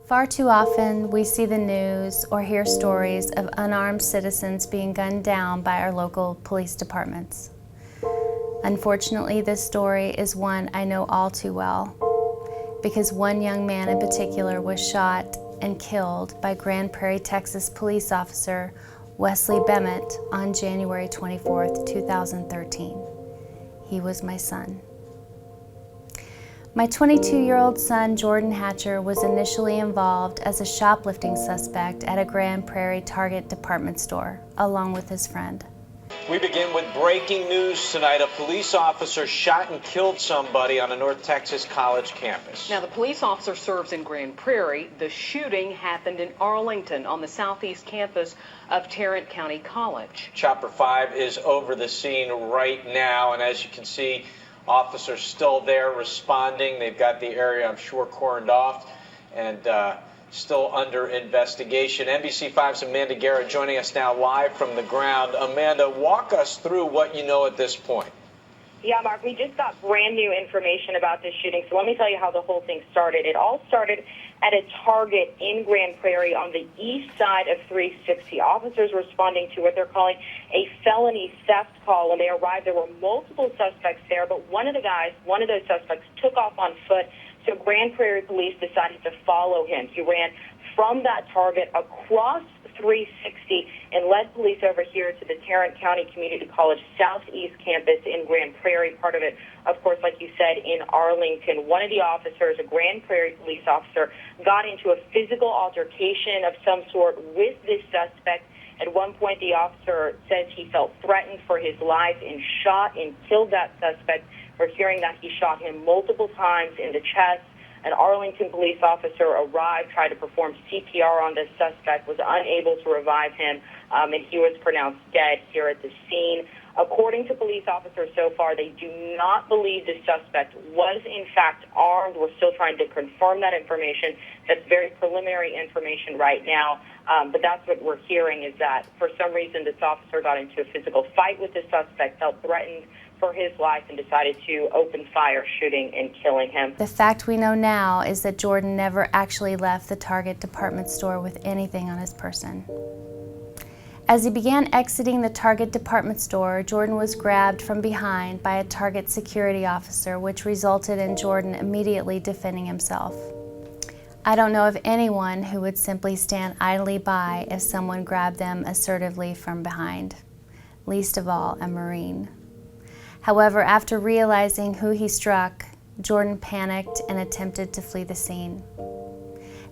Far too often, we see the news or hear stories of unarmed citizens being gunned down by our local police departments. Unfortunately, this story is one I know all too well, because one young man in particular was shot and killed by Grand Prairie, Texas police officer Wesley Bement on January 24th, 2013. He was my son. My 22-year-old son, Jordan Hatcher, was initially involved as a shoplifting suspect at a Grand Prairie Target department store, along with his friend. We begin with breaking news tonight. A police officer shot and killed somebody on a North Texas college campus. Now, the police officer serves in Grand Prairie. The shooting happened in Arlington on the southeast campus of Tarrant County College. Chopper 5 is over the scene right now, and as you can see, officers still there responding. They've got the area, I'm sure, cordoned off and still under investigation. NBC5's Amanda Garrett joining us now live from the ground. Amanda, walk us through what you know at this point. Yeah, Mark, we just got brand new information about this shooting, so let me tell you how the whole thing started. It all started at a Target in Grand Prairie on the east side of 360. Officers responding to what they're calling a felony theft call. When they arrived, there were multiple suspects there, but one of those suspects took off on foot, so Grand Prairie police decided to follow him. He ran from that Target across 360 and led police over here to the Tarrant County Community College Southeast campus in Grand Prairie, part of it, of course, like you said, in Arlington. One of the officers, a Grand Prairie police officer, got into a physical altercation of some sort with this suspect. At one point, the officer says he felt threatened for his life and shot and killed that suspect. We're hearing that he shot him multiple times in the chest. An Arlington police officer arrived, tried to perform CPR on this suspect, was unable to revive him, and he was pronounced dead here at the scene. According to police officers so far, they do not believe the suspect was in fact armed. We're still trying to confirm that information. That's very preliminary information right now, but that's what we're hearing, is that for some reason this officer got into a physical fight with the suspect, felt threatened for his life, and decided to open fire, shooting and killing him. The fact we know now is that Jordan never actually left the Target department store with anything on his person. As he began exiting the Target department store, Jordan was grabbed from behind by a Target security officer, which resulted in Jordan immediately defending himself. I don't know of anyone who would simply stand idly by if someone grabbed them assertively from behind, least of all a Marine. However, after realizing who he struck, Jordan panicked and attempted to flee the scene,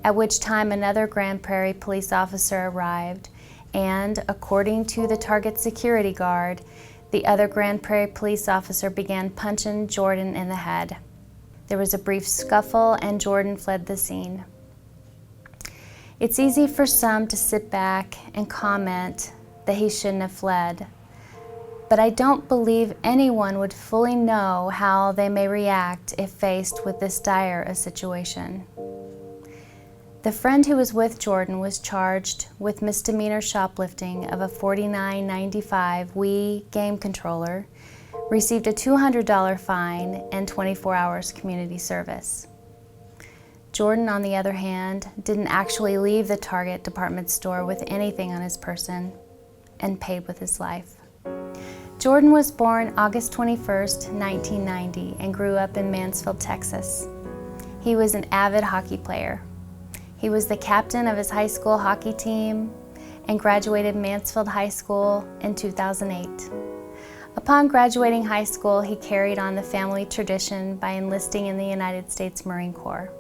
at which time another Grand Prairie police officer arrived, and according to the Target security guard, the other Grand Prairie police officer began punching Jordan in the head. There was a brief scuffle and Jordan fled the scene. It's easy for some to sit back and comment that he shouldn't have fled, but I don't believe anyone would fully know how they may react if faced with this dire a situation. The friend who was with Jordan was charged with misdemeanor shoplifting of a $49.95 Wii game controller, received a $200 fine, and 24 hours community service. Jordan, on the other hand, didn't actually leave the Target department store with anything on his person and paid with his life. Jordan was born August 21st, 1990, and grew up in Mansfield, Texas. He was an avid hockey player. He was the captain of his high school hockey team and graduated Mansfield High School in 2008. Upon graduating high school, he carried on the family tradition by enlisting in the United States Marine Corps,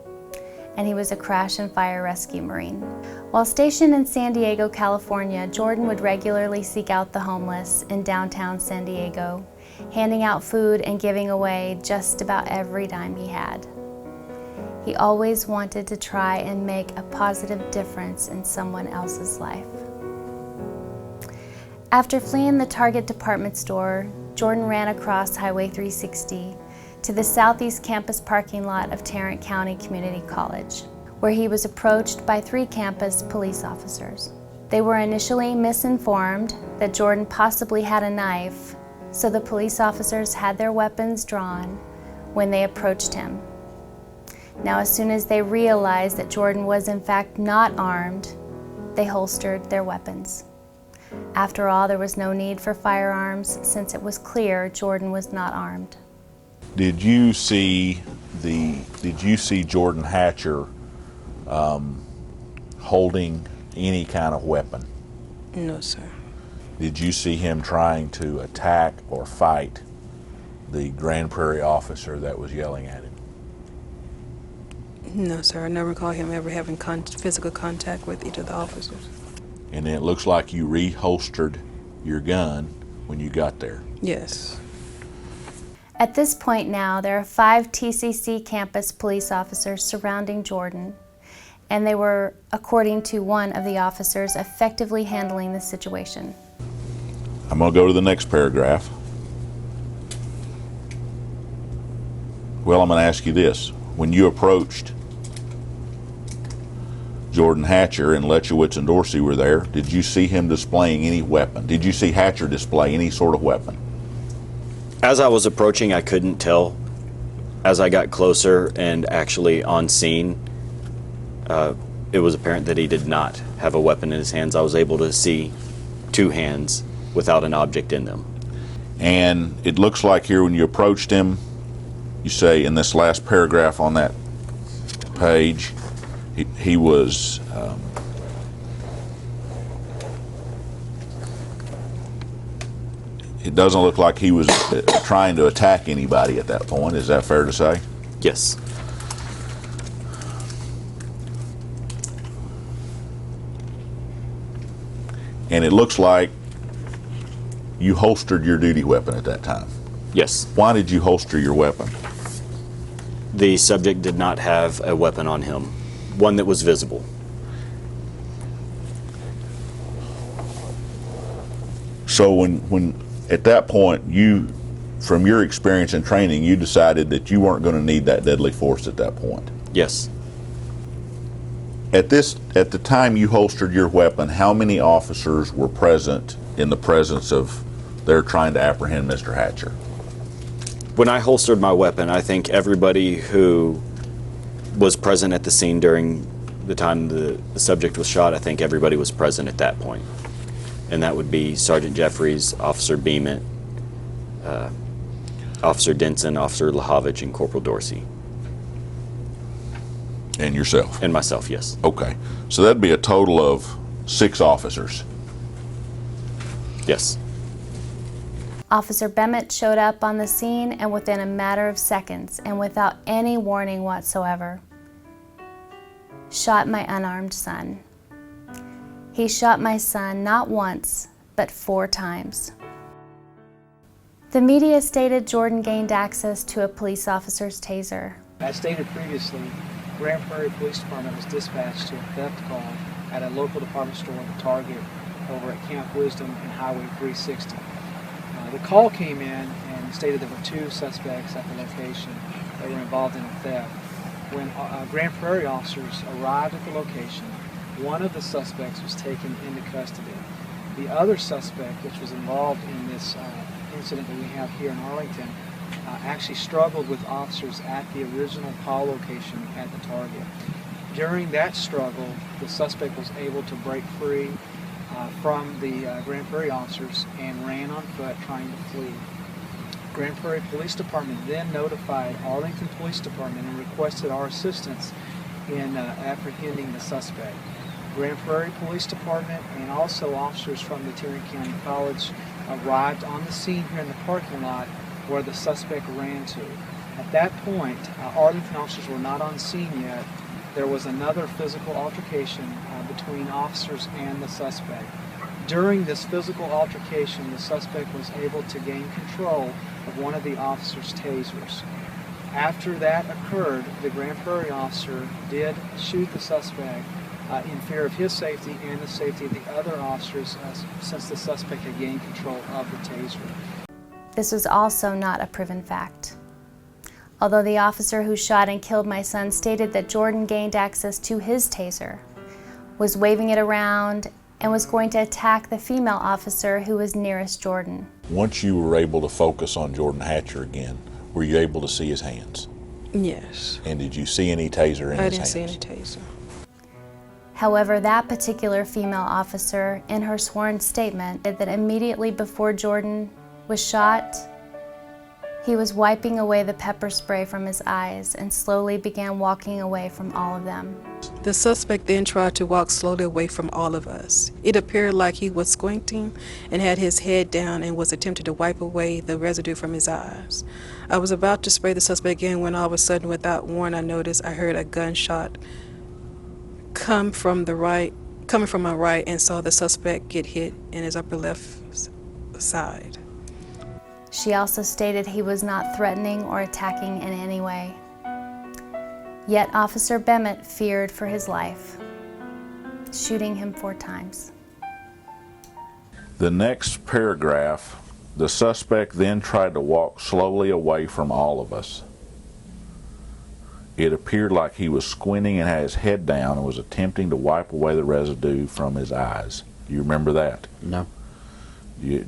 and he was a crash and fire rescue Marine. While stationed in San Diego, California, Jordan would regularly seek out the homeless in downtown San Diego, handing out food and giving away just about every dime he had. He always wanted to try and make a positive difference in someone else's life. After fleeing the Target department store, Jordan ran across Highway 360 to the southeast campus parking lot of Tarrant County Community College, where he was approached by 3 campus police officers. They were initially misinformed that Jordan possibly had a knife, so the police officers had their weapons drawn when they approached him. Now, as soon as they realized that Jordan was in fact not armed, they holstered their weapons. After all, there was no need for firearms since it was clear Jordan was not armed. Did you see Jordan Hatcher holding any kind of weapon? No, sir. Did you see him trying to attack or fight the Grand Prairie officer that was yelling at him? No, sir. I never recall him ever having physical contact with either of the officers. And it looks like you reholstered your gun when you got there. Yes. At this point now, there are 5 TCC campus police officers surrounding Jordan, and they were, according to one of the officers, effectively handling the situation. I'm going to go to the next paragraph. Well, I'm going to ask you this. When you approached Jordan Hatcher and Lechowitz and Dorsey were there, did you see him displaying any weapon? Did you see Hatcher display any sort of weapon? As I was approaching, I couldn't tell. As I got closer and actually on scene, it was apparent that he did not have a weapon in his hands. I was able to see 2 hands without an object in them. And it looks like here when you approached him, you say in this last paragraph on that page, he was it doesn't look like he was trying to attack anybody at that point. Is that fair to say? Yes. And it looks like you holstered your duty weapon at that time. Yes. Why did you holster your weapon? The subject did not have a weapon on him, one that was visible. So when at that point, you, from your experience and training, you decided that you weren't going to need that deadly force at that point. Yes. At the time you holstered your weapon, how many officers were present in the presence of their trying to apprehend Mr. Hatcher? When I holstered my weapon, I think everybody who was present at the scene during the time the subject was shot, I think everybody was present at that point. And that would be Sergeant Jeffries, Officer Bement, Officer Denson, Officer Lahovich, and Corporal Dorsey. And yourself? And myself, yes. Okay. So that'd be a total of 6 officers. Yes. Officer Bement showed up on the scene, and within a matter of seconds, and without any warning whatsoever, shot my unarmed son. He shot my son not once, but 4 times. The media stated Jordan gained access to a police officer's taser. As stated previously, Grand Prairie Police Department was dispatched to a theft call at a local department store, The Target, over at Camp Wisdom and Highway 360. The call came in and stated there were 2 suspects at the location that were involved in a theft. When Grand Prairie officers arrived at the location, one of the suspects was taken into custody. The other suspect, which was involved in this incident that we have here in Arlington, actually struggled with officers at the original call location at the Target. During that struggle, the suspect was able to break free from the Grand Prairie officers and ran on foot trying to flee. Grand Prairie Police Department then notified Arlington Police Department and requested our assistance in apprehending the suspect. Grand Prairie Police Department and also officers from the Tarrant County College arrived on the scene here in the parking lot where the suspect ran to. At that point, Arlington officers were not on scene yet. There was another physical altercation between officers and the suspect. During this physical altercation, the suspect was able to gain control of one of the officer's tasers. After that occurred, the Grand Prairie officer did shoot the suspect in fear of his safety and the safety of the other officers since the suspect had gained control of the taser. This was also not a proven fact. Although the officer who shot and killed my son stated that Jordan gained access to his taser, was waving it around, and was going to attack the female officer who was nearest Jordan. Once you were able to focus on Jordan Hatcher again, were you able to see his hands? Yes. And did you see any taser in I his didn't hands? see any taser. However, that particular female officer, in her sworn statement, said that immediately before Jordan was shot, he was wiping away the pepper spray from his eyes and slowly began walking away from all of them. The suspect then tried to walk slowly away from all of us. It appeared like he was squinting and had his head down and was attempting to wipe away the residue from his eyes. I was about to spray the suspect again when all of a sudden, without warning, I heard a gunshot coming from my right, and saw the suspect get hit in his upper left side. She also stated he was not threatening or attacking in any way. Yet Officer Bement feared for his life, shooting him 4 times. The next paragraph, the suspect then tried to walk slowly away from all of us. It appeared like he was squinting and had his head down and was attempting to wipe away the residue from his eyes. Do you remember that? No. Do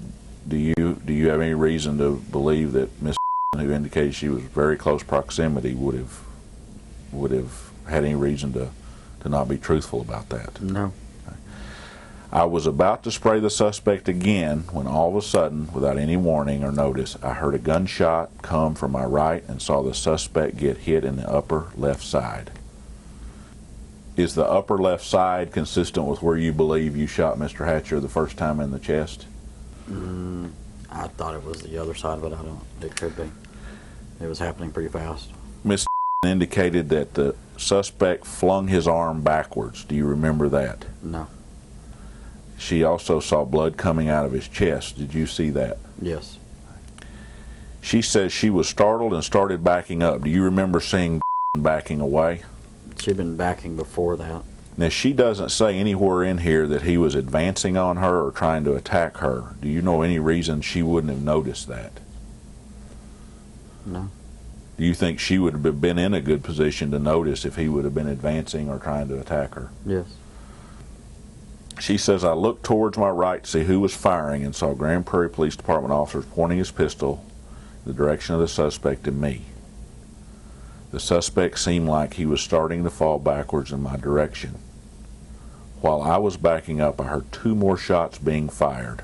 you have any reason to believe that Miss who indicated she was very close proximity would have had any reason to not be truthful about that? No. I was about to spray the suspect again when all of a sudden, without any warning or notice, I heard a gunshot come from my right and saw the suspect get hit in the upper left side. Is the upper left side consistent with where you believe you shot Mr. Hatcher the first time in the chest? I thought it was the other side, but I don't. It could be. It was happening pretty fast. Miss indicated that the suspect flung his arm backwards. Do you remember that? No. She also saw blood coming out of his chest. Did you see that? Yes. She says she was startled and started backing up. Do you remember seeing backing away? She'd been backing before that. Now, she doesn't say anywhere in here that he was advancing on her or trying to attack her. Do you know any reason she wouldn't have noticed that? No. Do you think she would have been in a good position to notice if he would have been advancing or trying to attack her? Yes. She says, I looked towards my right to see who was firing and saw Grand Prairie Police Department officers pointing his pistol in the direction of the suspect and me. The suspect seemed like he was starting to fall backwards in my direction. While I was backing up, I heard 2 more shots being fired.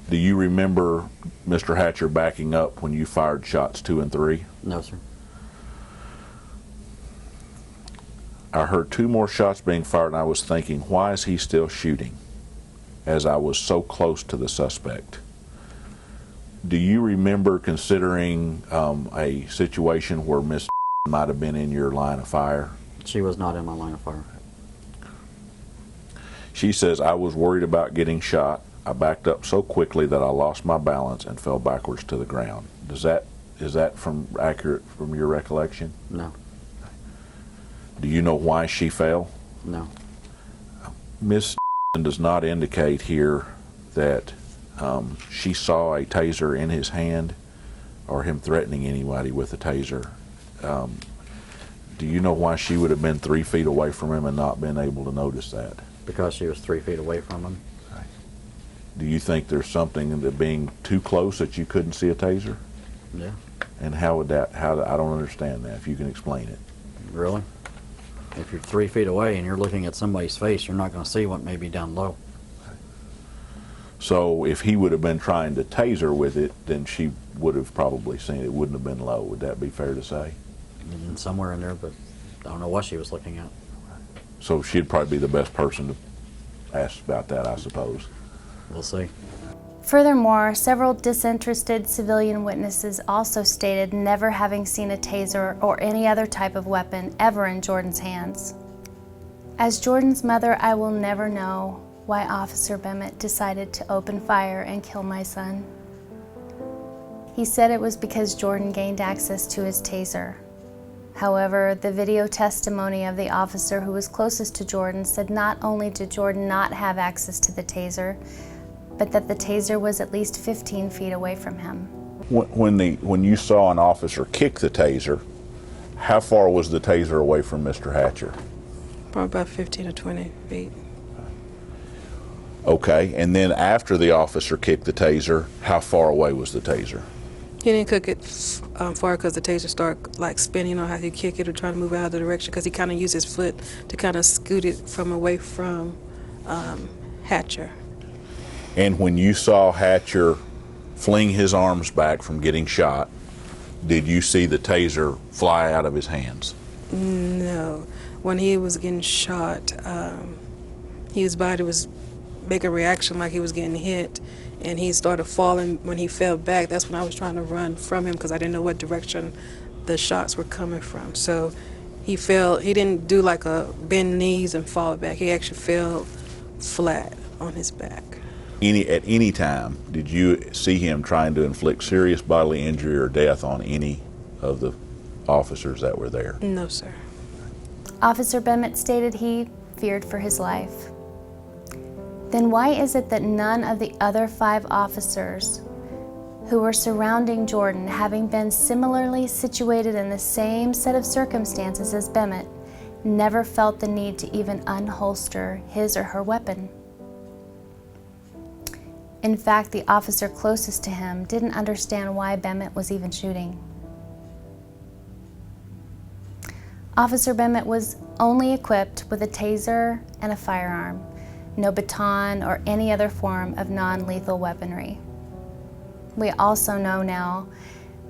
Do you remember Mr. Hatcher backing up when you fired shots 2 and 3? No, sir. I heard 2 more shots being fired, and I was thinking, why is he still shooting? As I was so close to the suspect. Do you remember considering a situation where Miss might have been in your line of fire? She was not in my line of fire. She says, I was worried about getting shot. I backed up so quickly that I lost my balance and fell backwards to the ground. Is that accurate from your recollection? No. Do you know why she fell? No. Miss does not indicate here that she saw a taser in his hand or him threatening anybody with a taser. Do you know why she would have been 3 feet away from him and not been able to notice that? Because she was 3 feet away from him. Okay. Do you think there's something in the being too close that you couldn't see a taser? Yeah. And how would that, I don't understand that, if you can explain it. Really? If you're 3 feet away and you're looking at somebody's face, you're not going to see what may be down low. So if he would have been trying to taser with it, then she would have probably seen it. It wouldn't have been low. Would that be fair to say? And somewhere in there, but I don't know what she was looking at. So she'd probably be the best person to ask about that, I suppose. We'll see. Furthermore, several disinterested civilian witnesses also stated never having seen a taser or any other type of weapon ever in Jordan's hands. As Jordan's mother, I will never know why Officer Bement decided to open fire and kill my son. He said it was because Jordan gained access to his taser. However, the video testimony of the officer who was closest to Jordan said not only did Jordan not have access to the taser, but that the taser was at least 15 feet away from him. When you saw an officer kick the taser, how far was the taser away from Mr. Hatcher? Probably about 15 or 20 feet. Okay, and then after the officer kicked the taser, how far away was the taser? He didn't cook it far because the taser started like spinning on how he kick it or trying to move out of the direction because he kind of used his foot to kind of scoot it from away from Hatcher. And when you saw Hatcher fling his arms back from getting shot, did you see the taser fly out of his hands? No. When he was getting shot, his body was making a reaction like he was getting hit, and he started falling. When he fell back, that's when I was trying to run from him because I didn't know what direction the shots were coming from. So he fell. He didn't do like a bend knees and fall back. He actually fell flat on his back. At any time, did you see him trying to inflict serious bodily injury or death on any of the officers that were there? No, sir. Officer Bement stated he feared for his life. Then why is it that none of the other 5 officers who were surrounding Jordan, having been similarly situated in the same set of circumstances as Bement, never felt the need to even unholster his or her weapon? In fact, the officer closest to him didn't understand why Bement was even shooting. Officer Bement was only equipped with a taser and a firearm, no baton or any other form of non-lethal weaponry. We also know now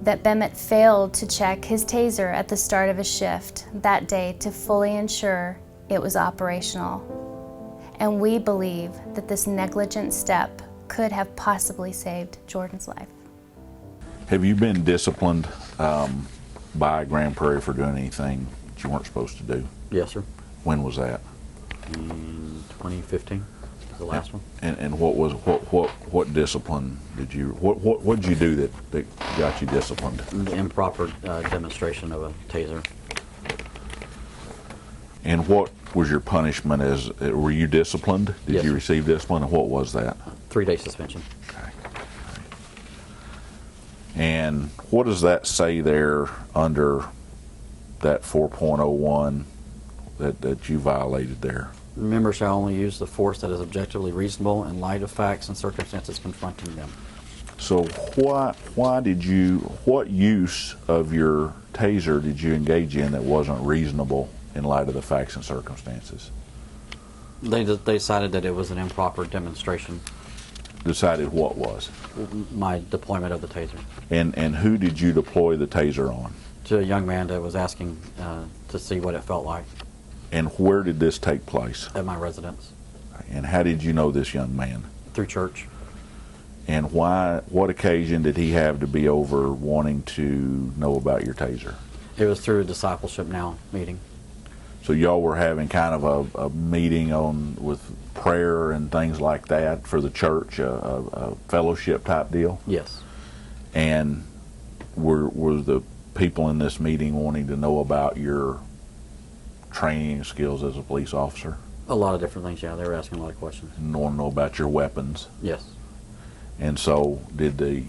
that Bement failed to check his taser at the start of his shift that day to fully ensure it was operational. And we believe that this negligent step could have possibly saved Jordan's life. Have you been disciplined by Grand Prairie for doing anything that you weren't supposed to do? Yes, sir. When was that? In 2015, the last one. And what discipline did you what did you do that got you disciplined? The improper demonstration of a taser. And what was your punishment? Were you disciplined? Did Yes, you sir. receive discipline, and what was that? 3-day suspension. Okay. And what does that say there under that 4.01 that you violated there? Members shall only use the force that is objectively reasonable in light of facts and circumstances confronting them. So what use of your taser did you engage in that wasn't reasonable in light of the facts and circumstances? They decided that it was an improper demonstration. Decided what was? My deployment of the taser. And who did you deploy the taser on? To a young man that was asking to see what it felt like. And where did this take place? At my residence. And how did you know this young man? Through church. And what occasion did he have to be over wanting to know about your taser? It was through a Discipleship Now meeting. So y'all were having kind of a meeting with prayer and things like that for the church, a fellowship type deal? Yes. And were the people in this meeting wanting to know about your training skills as a police officer? A lot of different things, yeah. They were asking a lot of questions. And want to know about your weapons? Yes. And so did the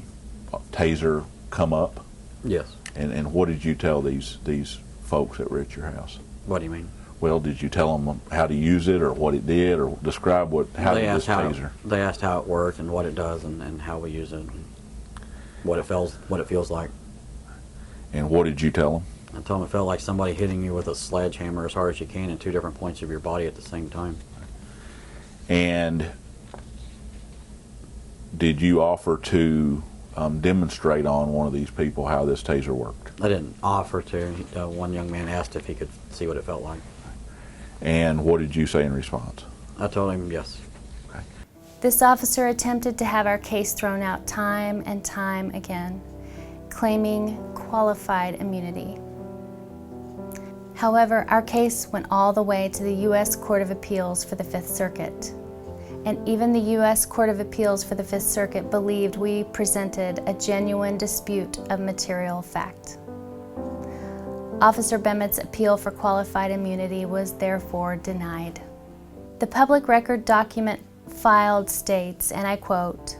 taser come up? Yes. And what did you tell these folks that were at your house? What do you mean? Well, did you tell them how to use it or what it did, or describe how they did this asked taser? They asked how it worked and what it does and how we use it, and what it feels like. And what did you tell them? I told them it felt like somebody hitting you with a sledgehammer as hard as you can in 2 different points of your body at the same time. And did you offer to demonstrate on one of these people how this taser worked? I didn't offer to. One young man asked if he could see what it felt like. And what did you say in response? I told him yes. Okay. This officer attempted to have our case thrown out time and time again, claiming qualified immunity. However, our case went all the way to the U.S. Court of Appeals for the Fifth Circuit. And even the U.S. Court of Appeals for the Fifth Circuit believed we presented a genuine dispute of material fact. Officer Bement's appeal for qualified immunity was therefore denied. The public record document filed states, and I quote,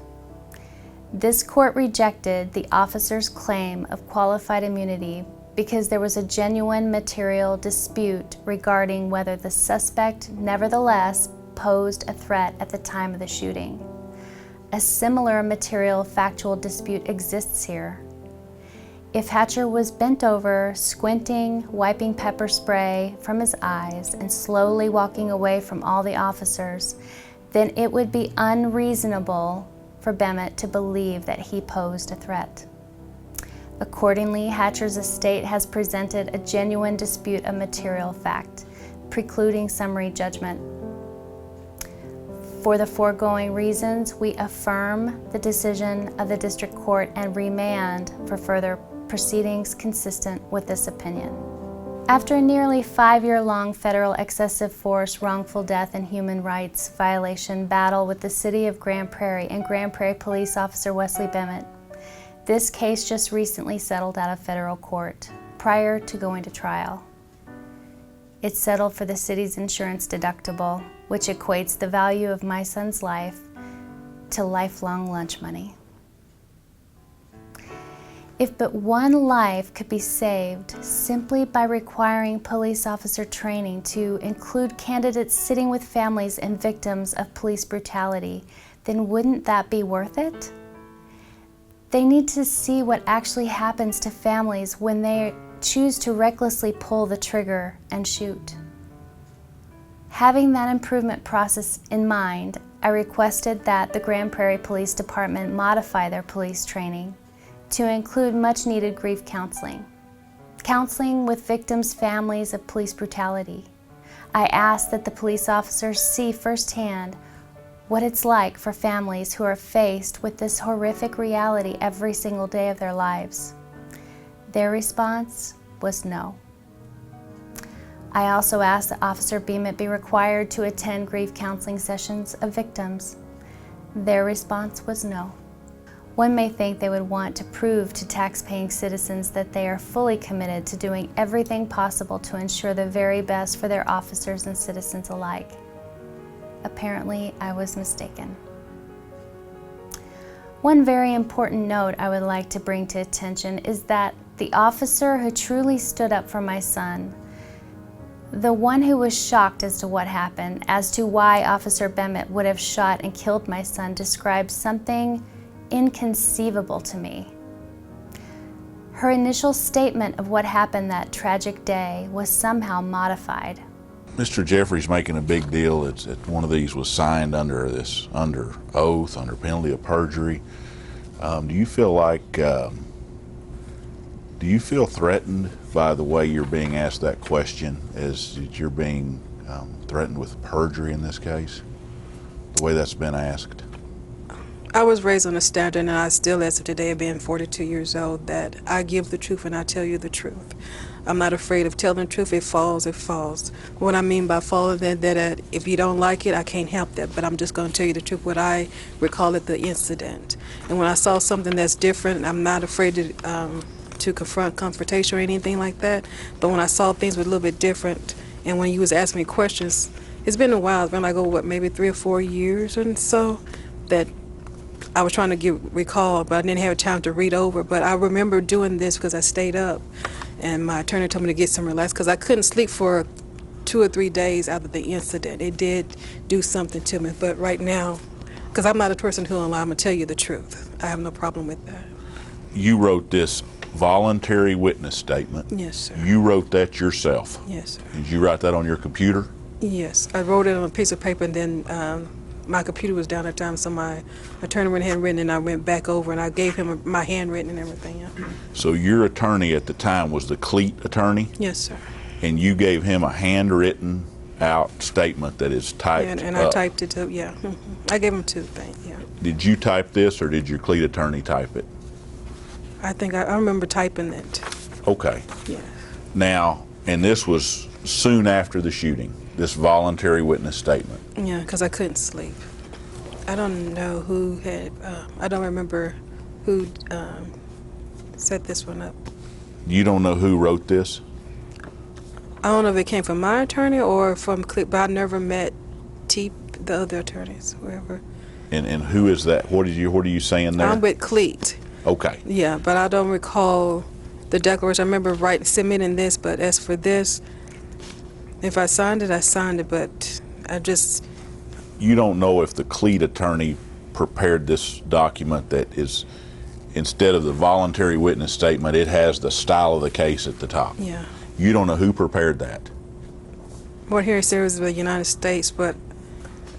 "This court rejected the officer's claim of qualified immunity because there was a genuine material dispute regarding whether the suspect nevertheless posed a threat at the time of the shooting. A similar material factual dispute exists here. If Hatcher was bent over, squinting, wiping pepper spray from his eyes, and slowly walking away from all the officers, then it would be unreasonable for Bement to believe that he posed a threat. Accordingly, Hatcher's estate has presented a genuine dispute of material fact, precluding summary judgment. For the foregoing reasons, we affirm the decision of the District Court and remand for further proceedings consistent with this opinion. After a nearly 5-year-long federal excessive force, wrongful death, and human rights violation battle with the City of Grand Prairie and Grand Prairie Police Officer Wesley Bement, this case just recently settled out of federal court prior to going to trial. It settled for the city's insurance deductible, which equates the value of my son's life to lifelong lunch money. If but one life could be saved simply by requiring police officer training to include candidates sitting with families and victims of police brutality, then wouldn't that be worth it? They need to see what actually happens to families when they choose to recklessly pull the trigger and shoot. Having that improvement process in mind, I requested that the Grand Prairie Police Department modify their police training to include much-needed grief counseling, counseling with victims' families of police brutality. I asked that the police officers see firsthand what it's like for families who are faced with this horrific reality every single day of their lives. Their response was no. I also asked that Officer Bement be required to attend grief counseling sessions of victims. Their response was no. One may think they would want to prove to tax-paying citizens that they are fully committed to doing everything possible to ensure the very best for their officers and citizens alike. Apparently, I was mistaken. One very important note I would like to bring to attention is that the officer who truly stood up for my son, the one who was shocked as to what happened, as to why Officer Bement would have shot and killed my son, described something inconceivable to me. Her initial statement of what happened that tragic day was somehow modified. Mr. Jeffrey's making a big deal that one of these was signed under oath, under penalty of perjury. Do you feel threatened by the way you're being asked that question, as you're being threatened with perjury in this case, the way that's been asked? I was raised on a standard, and I still, as of today, being 42 years old, that I give the truth and I tell you the truth. I'm not afraid of telling the truth. It falls, it falls. What I mean by falling, that if you don't like it, I can't help that, but I'm just going to tell you the truth, what I recall at the incident. And when I saw something that's different, I'm not afraid to confront confrontation or anything like that, but when I saw things were a little bit different, and when you was asking me questions, it's been a while, it's been like, maybe 3 or 4 years and so, that I was trying to recall, but I didn't have time to read over. But I remember doing this because I stayed up, and my attorney told me to get some relax because I couldn't sleep for 2 or 3 days after the incident. It did do something to me. But right now, because I'm not a person who will lie, I'm going to tell you the truth. I have no problem with that. You wrote this voluntary witness statement. Yes, sir. You wrote that yourself? Yes, sir. Did you write that on your computer? Yes. I wrote it on a piece of paper, and then my computer was down at the time, so my attorney went handwritten, and I went back over and I gave him my handwritten and everything. Yeah. So your attorney at the time was the Cleat attorney? Yes, sir. And you gave him a handwritten out statement that is typed and up. I typed it up, yeah. I gave him 2 things, yeah. Did you type this, or did your Cleat attorney type it? I think I remember typing it. Okay. Yeah. Now, and this was soon after the shooting, this voluntary witness statement? Yeah, because I couldn't sleep. I don't know who had, I don't remember who set this one up. You don't know who wrote this? I don't know if it came from my attorney or from Cleat, but I never met the other attorneys, whoever. And who is that? What are you saying there? I'm with Cleat. Okay. Yeah, but I don't recall the declaration. I remember submitting this, but as for this, if I signed it, I signed it, but I just... You don't know if the Cleat attorney prepared this document that is instead of the voluntary witness statement, it has the style of the case at the top. Yeah. You don't know who prepared that. Well, here it says the United States, but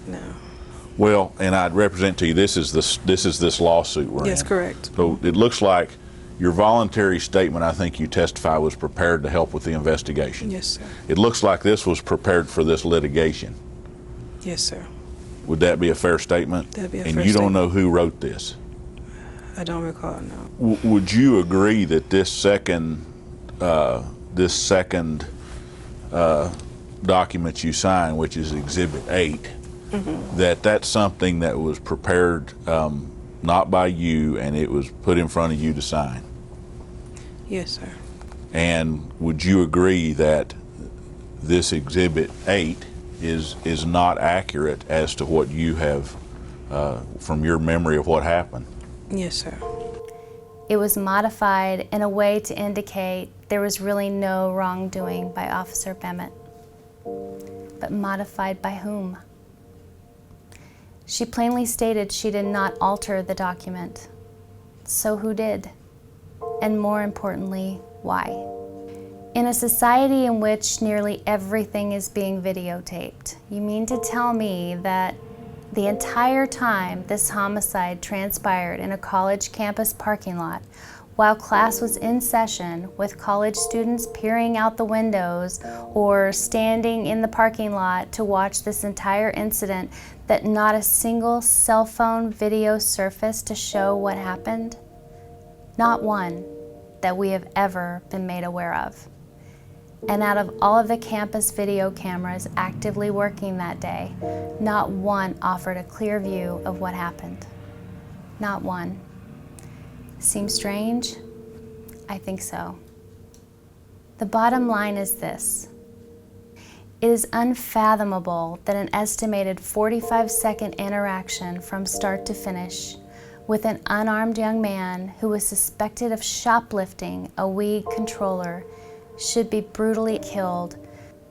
no. Well, and I'd represent to you, this is this lawsuit we're in. Yes, correct. So it looks like your voluntary statement, I think you testify, was prepared to help with the investigation. Yes, sir. It looks like this was prepared for this litigation. Yes, sir. Would that be a fair statement? That'd be a and fair you don't statement. know who wrote this? I don't recall, no. Would you agree that this second document you signed, which is Exhibit 8, that's something that was prepared not by you, and it was put in front of you to sign? Yes, sir. And would you agree that this Exhibit 8 is not accurate as to what you have from your memory of what happened? Yes, sir. It was modified in a way to indicate there was really no wrongdoing by Officer Bement. But modified by whom? She plainly stated she did not alter the document. So who did? And more importantly, why? In a society in which nearly everything is being videotaped, you mean to tell me that the entire time this homicide transpired in a college campus parking lot, while class was in session with college students peering out the windows or standing in the parking lot to watch this entire incident, that not a single cell phone video surfaced to show what happened? Not one that we have ever been made aware of. And out of all of the campus video cameras actively working that day, not one offered a clear view of what happened. Not one. Seems strange? I think so. The bottom line is this. It is unfathomable that an estimated 45-second interaction from start to finish with an unarmed young man who was suspected of shoplifting a weed controller should be brutally killed.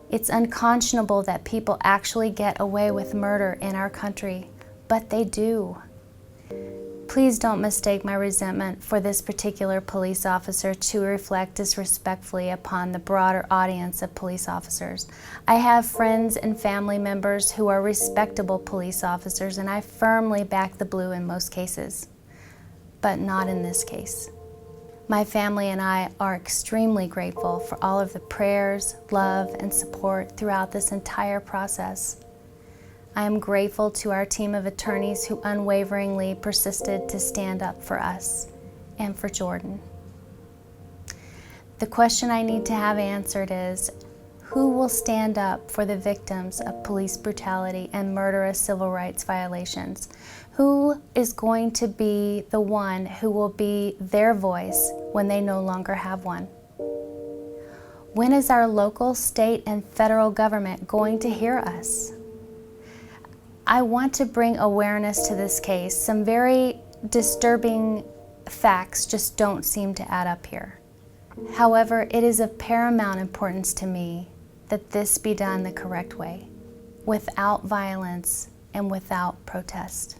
It's unconscionable that people actually get away with murder in our country, but they do. Please don't mistake my resentment for this particular police officer to reflect disrespectfully upon the broader audience of police officers. I have friends and family members who are respectable police officers, and I firmly back the blue in most cases, but not in this case. My family and I are extremely grateful for all of the prayers, love, and support throughout this entire process. I am grateful to our team of attorneys who unwaveringly persisted to stand up for us and for Jordan. The question I need to have answered is, who will stand up for the victims of police brutality and murderous civil rights violations? Who is going to be the one who will be their voice when they no longer have one? When is our local, state, and federal government going to hear us? I want to bring awareness to this case. Some very disturbing facts just don't seem to add up here. However, it is of paramount importance to me that this be done the correct way, without violence and without protest.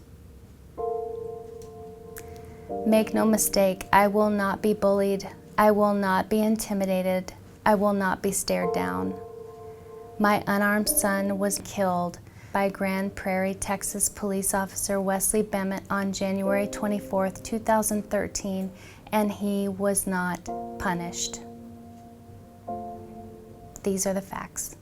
Make no mistake, I will not be bullied. I will not be intimidated. I will not be stared down. My unarmed son was killed by Grand Prairie, Texas police officer Wesley Bement on January 24th, 2013, and he was not punished. These are the facts.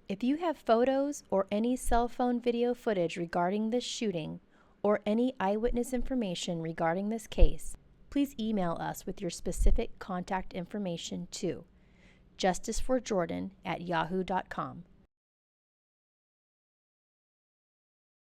If you have photos or any cell phone video footage regarding this shooting or any eyewitness information regarding this case, please email us with your specific contact information to justiceforjordan@yahoo.com.